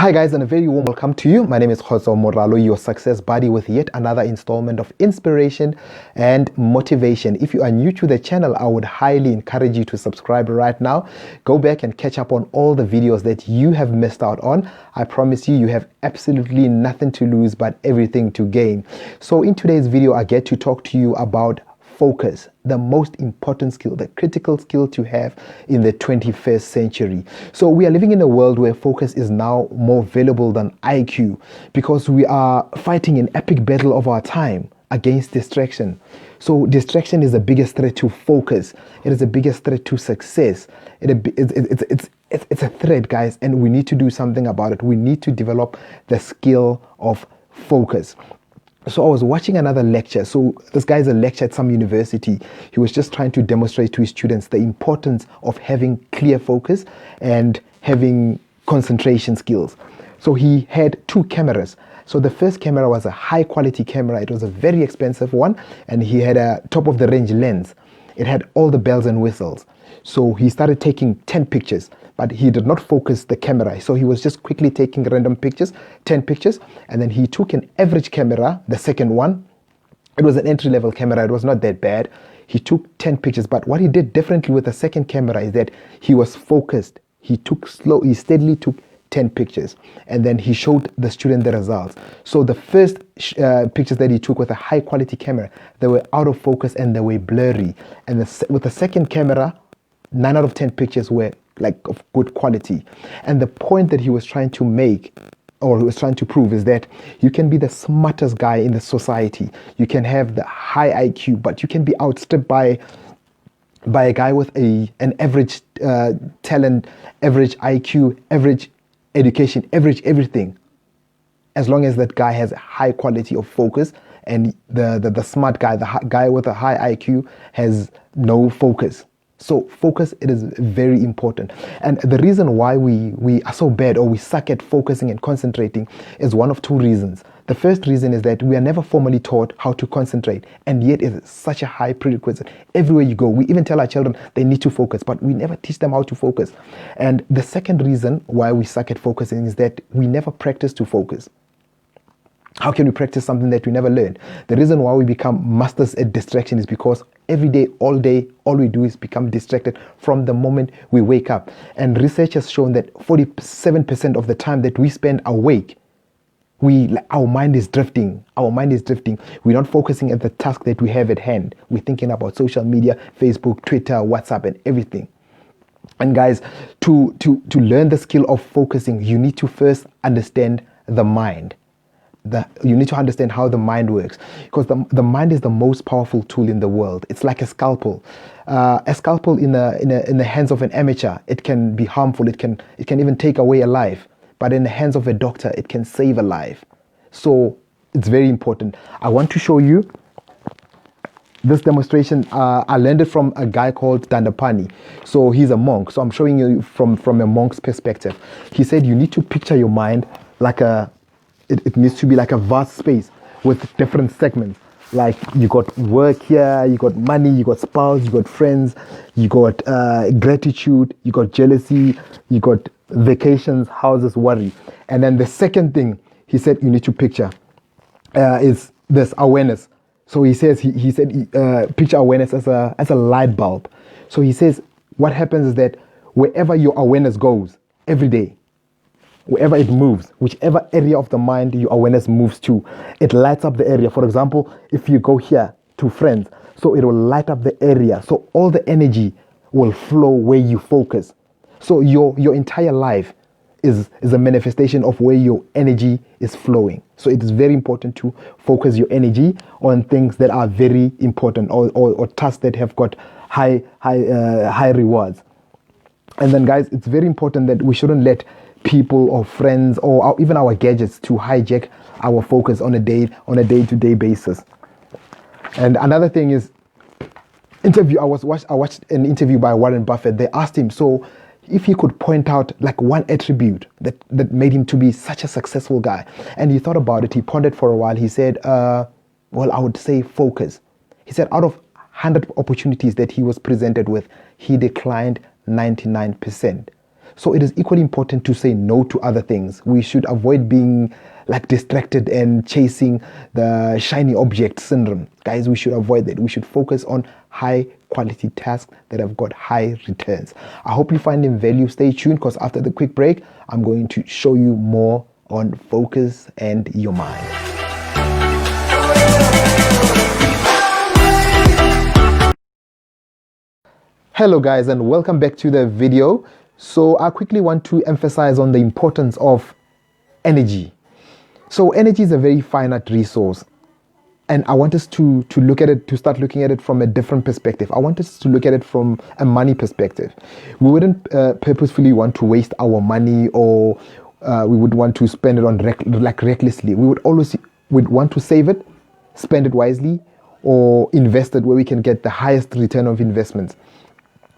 Hi guys, and a very warm welcome to you. My name is Jose Moralo, your success buddy, with yet another installment of inspiration and motivation. If you are new to the channel, I would highly encourage you to subscribe right now. Go back and catch up on all the videos that you have missed out on. I promise you, you have absolutely nothing to lose but everything to gain. So in today's video, I get to talk to you about focus, the most important skill, the critical skill to have in the 21st century. So we are living in a world where focus is now more valuable than IQ, because we are fighting an epic battle of our time against distraction. So distraction is the biggest threat to focus. It is the biggest threat to success. It's a threat, guys, and we need to do something about it. We need to develop the skill of focus. So I was watching another lecture. So this guy is a lecturer at some university. He was just trying to demonstrate to his students the importance of having clear focus and having concentration skills. So he had two cameras. So the first camera was a high quality camera. It was a very expensive one, and he had a top of the range lens. It had all the bells and whistles. So he started taking 10 pictures, but he did not focus the camera. So he was just quickly taking random pictures, 10 pictures, and then he took an average camera, the second one. It was an entry-level camera. It was not that bad. He took 10 pictures, but what he did differently with the second camera is that he was focused. He steadily took 10 pictures, and then he showed the student the results. So the first pictures that he took with a high quality camera, they were out of focus and they were blurry. And with the second camera, 9 out of 10 pictures were like of good quality. And the point that he was trying to make, or he was trying to prove, is that you can be the smartest guy in the society. You can have the high IQ, but you can be outstripped by a guy with an average talent, average IQ, average education, average everything. As long as that guy has a high quality of focus, and the smart guy, the guy with a high IQ, has no focus. So focus, it is very important. And the reason why we are so bad, or we suck at focusing and concentrating, is one of two reasons. The first reason is that we are never formally taught how to concentrate, and yet it's such a high prerequisite. Everywhere you go, we even tell our children they need to focus, but we never teach them how to focus. And the second reason why we suck at focusing is that we never practice to focus. How can we practice something that we never learned? The reason why we become masters at distraction is because every day, all we do is become distracted from the moment we wake up. And research has shown that 47% of the time that we spend awake, our mind is drifting. We're not focusing at the task that we have at hand. We're thinking about social media, Facebook, Twitter, WhatsApp, and everything. And guys, to learn the skill of focusing, you need to first understand the mind. You need to understand how the mind works, because the mind is the most powerful tool in the world. It's like a scalpel. A scalpel in the hands of an amateur, it can be harmful. It can even take away a life. But in the hands of a doctor, it can save a life. So it's very important. I want to show you this demonstration. I learned it from a guy called Dandapani. So he's a monk. So I'm showing you from a monk's perspective. He said you need to picture your mind like it needs to be like a vast space with different segments. Like you got work here, you got money, you got spouse, you got friends, you got gratitude, you got jealousy, you got vacations, houses, worry. And then the second thing he said you need to picture is this awareness. So he says he said picture awareness as a light bulb. So he says what happens is that wherever your awareness goes every day, wherever it moves, whichever area of the mind your awareness moves to, it lights up the area. For example, if you go here to friends, so it will light up the area. So all the energy will flow where you focus. So your entire life is a manifestation of where your energy is flowing. So it is very important to focus your energy on things that are very important, or tasks that have got high rewards. And then guys, it's very important that we shouldn't let people or friends or even our gadgets to hijack our focus on a day-to-day basis. And another thing is I watched an interview by Warren Buffett. They asked him, so if he could point out like one attribute that made him to be such a successful guy, and he thought about it, he pondered for a while. He said, well, I would say focus. He said out of 100 opportunities that he was presented with, he declined 99%. So it is equally important to say no to other things. We should avoid being like distracted and chasing the shiny object syndrome. Guys, we should avoid that. We should focus on high quality tasks that have got high returns. I hope you find in value. Stay tuned, because after the quick break, I'm going to show you more on focus and your mind. Hello guys, and welcome back to the video. So I quickly want to emphasize on the importance of energy. So energy is a very finite resource, and I want us to look at it, to start looking at it from a different perspective. I want us to look at it from a money perspective. We wouldn't purposefully want to waste our money, or we would want to spend it on recklessly. We would want to save it, spend it wisely, or invest it where we can get the highest return of investments.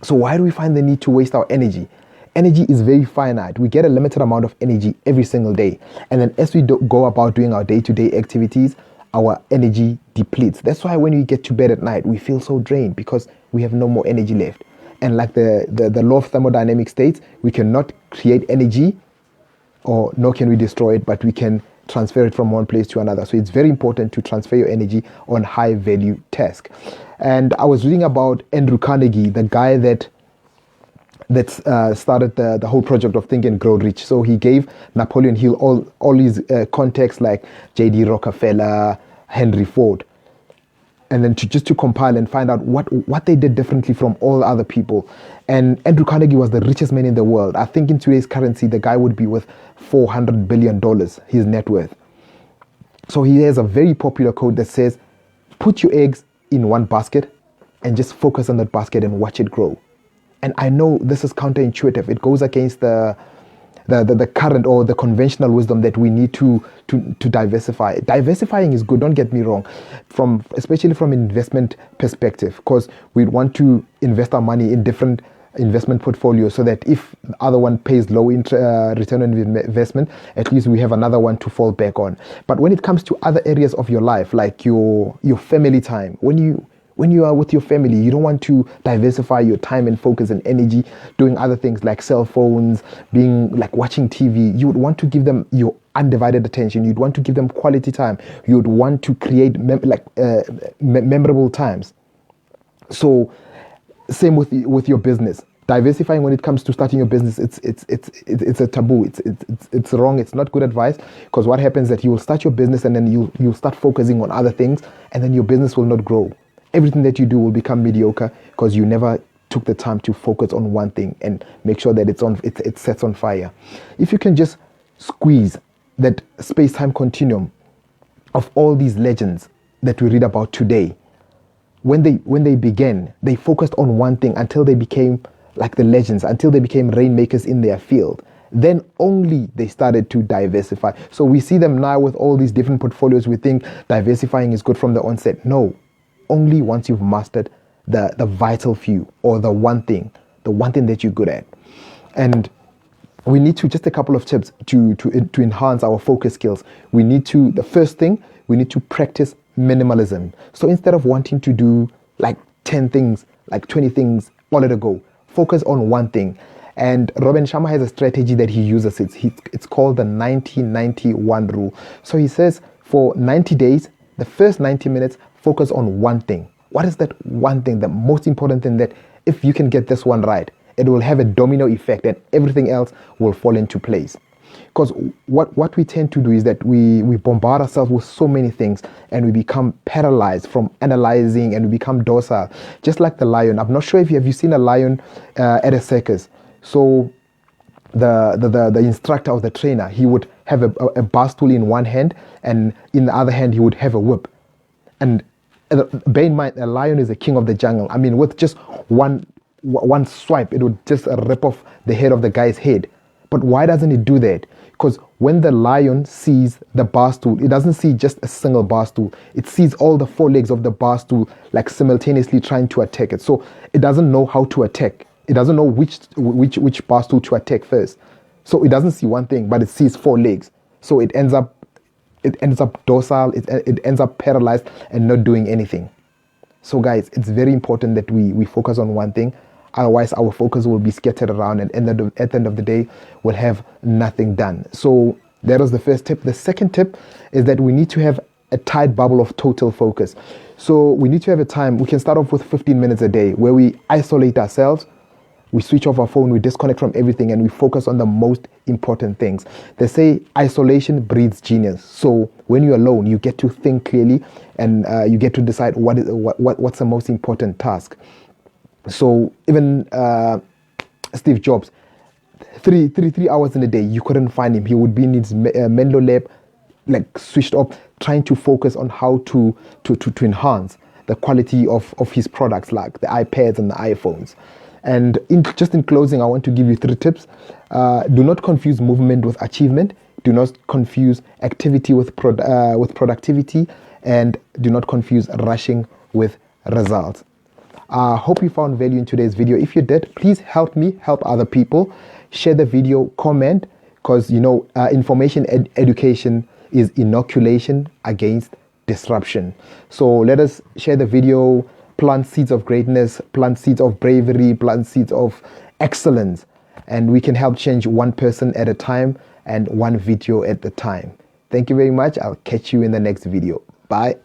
So why do we find the need to waste our energy? Energy is very finite. We get a limited amount of energy every single day. And then as we go about doing our day-to-day activities, our energy depletes. That's why when we get to bed at night, we feel so drained, because we have no more energy left. And like the law of thermodynamics states, we cannot create energy, or nor can we destroy it, but we can transfer it from one place to another. So it's very important to transfer your energy on high value tasks. And I was reading about Andrew Carnegie, the guy that started the whole project of Think and Grow Rich. So he gave Napoleon Hill all his contacts, like J.D. Rockefeller, Henry Ford, and then to compile and find out what they did differently from all other people. And Andrew Carnegie was the richest man in the world. I think in today's currency, the guy would be worth $400 billion, his net worth. So he has a very popular quote that says, put your eggs in one basket and just focus on that basket and watch it grow. And I know this is counterintuitive. It goes against the current or the conventional wisdom that we need to diversify. Diversifying is good, don't get me wrong, especially from an investment perspective, because we want to invest our money in different investment portfolio, so that if the other one pays low return on investment, at least we have another one to fall back on. But when it comes to other areas of your life, like your family time, when you are with your family, you don't want to diversify your time and focus and energy doing other things like cell phones, being like watching TV. You would want to give them your undivided attention. You'd want to give them quality time. You would want to create memorable times. So same with your business. Diversifying when it comes to starting your business, it's a taboo. It's wrong. It's not good advice, because what happens is that you will start your business and then you'll start focusing on other things, and then your business will not grow. Everything that you do will become mediocre, because you never took the time to focus on one thing and make sure that it sets on fire. If you can just squeeze that space-time continuum of all these legends that we read about today, when they began, they focused on one thing until they became like the legends, until they became rainmakers in their field. Then only they started to diversify. So we see them now with all these different portfolios. We think diversifying is good from the onset. No, only once you've mastered the vital few, or the one thing that you're good at. And we need to, just a couple of tips to enhance our focus skills. The first thing, we need to practice minimalism. So instead of wanting to do like 10 things, like 20 things all at a go, focus on one thing. And Robin Sharma has a strategy that he uses. It's called the 90-90-1 rule. So he says for 90 days, the first 90 minutes, focus on one thing. What is that one thing? The most important thing, that if you can get this one right, it will have a domino effect and everything else will fall into place. Because what we tend to do is that we bombard ourselves with so many things, and we become paralyzed from analyzing, and we become docile, just like the lion. I'm not sure if you seen a lion at a circus. So the instructor or the trainer, he would have a bar stool in one hand, and in the other hand he would have a whip. And bear in mind, a lion is the king of the jungle. I mean, with just one swipe, it would just rip off the head of the guy's head. But why doesn't it do that? Because when the lion sees the bar stool, it doesn't see just a single bar stool. It sees all the four legs of the bar stool like simultaneously trying to attack it. So it doesn't know how to attack. It doesn't know which bar stool to attack first. So it doesn't see one thing, but it sees four legs. So it ends up docile. It ends up paralyzed and not doing anything. So guys, it's very important that we focus on one thing. Otherwise, our focus will be scattered around, and at the end of the day, we'll have nothing done. So that was the first tip. The second tip is that we need to have a tight bubble of total focus. So we need to have a time. We can start off with 15 minutes a day where we isolate ourselves. We switch off our phone, we disconnect from everything, and we focus on the most important things. They say isolation breeds genius. So when you're alone, you get to think clearly, and you get to decide what's the most important task. So even Steve Jobs, three hours in a day, you couldn't find him. He would be in his Menlo lab, like switched off, trying to focus on how to enhance the quality of his products, like the iPads and the iPhones. And just in closing, I want to give you 3 tips. Do not confuse movement with achievement. Do not confuse activity with productivity. And do not confuse rushing with results. I hope you found value in today's video. If you did, please help me help other people. Share the video, comment, because information education is inoculation against disruption. So let us share the video, plant seeds of greatness, plant seeds of bravery, plant seeds of excellence, and we can help change one person at a time and one video at a time. Thank you very much. I'll catch you in the next video. Bye.